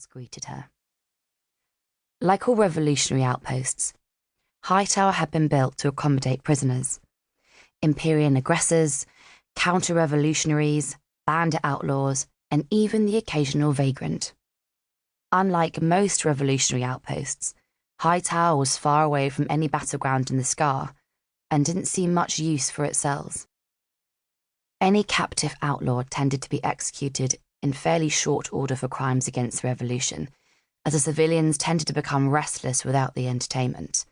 cells greeted her. Like all revolutionary outposts, Hightower had been built to accommodate prisoners, Imperial aggressors, counter-revolutionaries, bandit outlaws, and even the occasional vagrant. Unlike most revolutionary outposts, Hightower was far away from any battleground in the Scar and didn't see much use for its cells. Any captive outlaw tended to be executed in fairly short order for crimes against the revolution, as the civilians tended to become restless without the entertainment.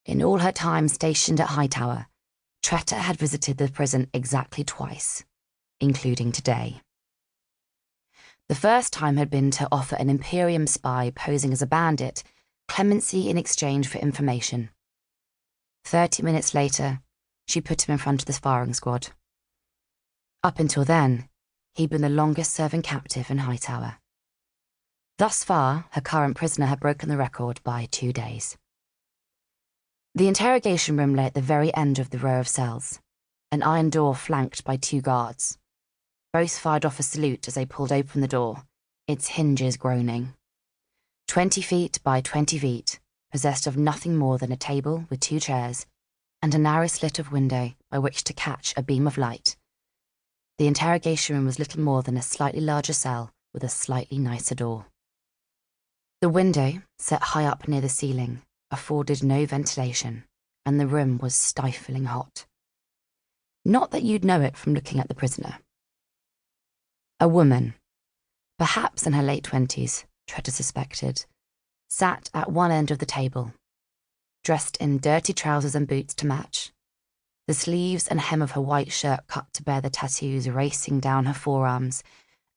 In all her time stationed at Hightower, Tretta had visited the prison exactly twice, including today. The first time had been to offer an Imperium spy posing as a bandit clemency in exchange for information. 30 minutes later, she put him in front of the firing squad. Up until then, he'd been the longest-serving captive in Hightower. Thus far, her current prisoner had broken the record by 2 days. The interrogation room lay at the very end of the row of cells, an iron door flanked by 2 guards. Both fired off a salute as they pulled open the door, its hinges groaning. 20 feet by 20 feet, possessed of nothing more than a table with 2 chairs and a narrow slit of window by which to catch a beam of light. The interrogation room was little more than a slightly larger cell with a slightly nicer door. The window, set high up near the ceiling, afforded no ventilation, and the room was stifling hot. Not that you'd know it from looking at the prisoner. A woman, perhaps in her late 20s, Tretta suspected, sat at one end of the table, dressed in dirty trousers and boots to match, the sleeves and hem of her white shirt cut to bear the tattoos racing down her forearms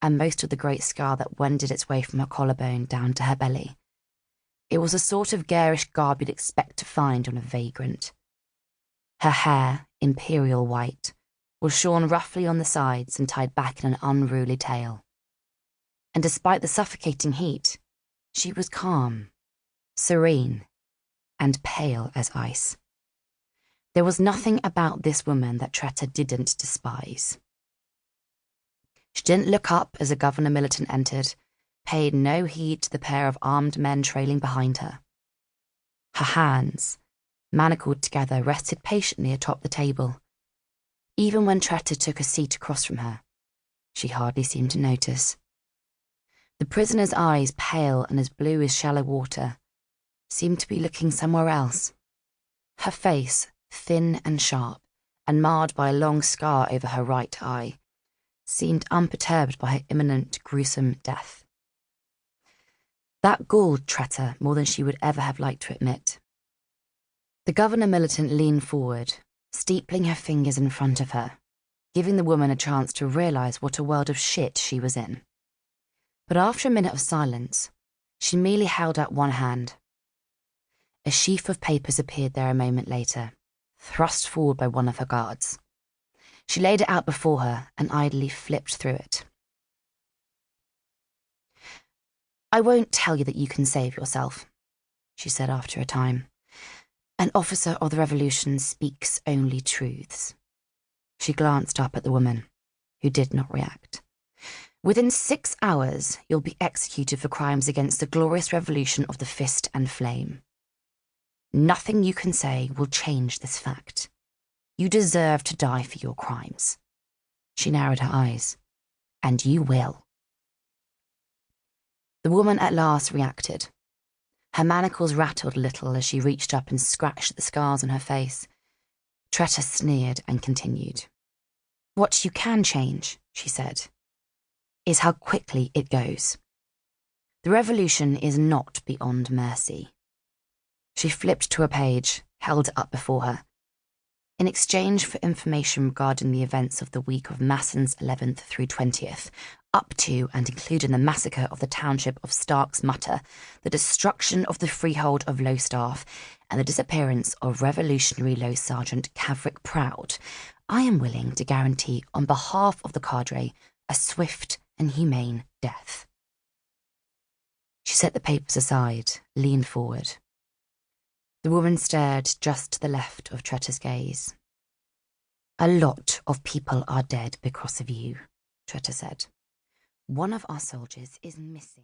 and most of the great scar that wended its way from her collarbone down to her belly. It was a sort of garish garb you'd expect to find on a vagrant. Her hair, imperial white, was shorn roughly on the sides and tied back in an unruly tail. And despite the suffocating heat, she was calm, serene, and pale as ice. There was nothing about this woman that Tretta didn't despise. She didn't look up as a governor militant entered, paid no heed to the pair of armed men trailing behind her. Her hands, manacled together, rested patiently atop the table. Even when Tretta took a seat across from her, she hardly seemed to notice. The prisoner's eyes, pale and as blue as shallow water, seemed to be looking somewhere else. Her face, thin and sharp, and marred by a long scar over her right eye, seemed unperturbed by her imminent, gruesome death. That galled Tretta more than she would ever have liked to admit. The governor militant leaned forward, steepling her fingers in front of her, giving the woman a chance to realise what a world of shit she was in. But after a minute of silence, she merely held out one hand. A sheaf of papers appeared there a moment later, thrust forward by one of her guards. She laid it out before her and idly flipped through it. "I won't tell you that you can save yourself," she said after a time. "An officer of the revolution speaks only truths." She glanced up at the woman, who did not react. "Within 6 hours, you'll be executed for crimes against the glorious revolution of the Fist and Flame. Nothing you can say will change this fact. You deserve to die for your crimes." She narrowed her eyes. "And you will." The woman at last reacted. Her manacles rattled a little as she reached up and scratched at the scars on her face. Tretta sneered and continued. "What you can change," she said, "is how quickly it goes. The revolution is not beyond mercy." She flipped to a page, held it up before her. In exchange for information regarding the events of the week of Masson's 11th through 20th, up to and including the massacre of the township of Stark's Mutter, the destruction of the freehold of Lowstaff, and the disappearance of Revolutionary Low Sergeant Caverick Proud, I am willing to guarantee on behalf of the cadre a swift and humane death. She set the papers aside, leaned forward. The woman stared just to the left of Tretta's gaze. "A lot of people are dead because of you," Tretta said. "One of our soldiers is missing."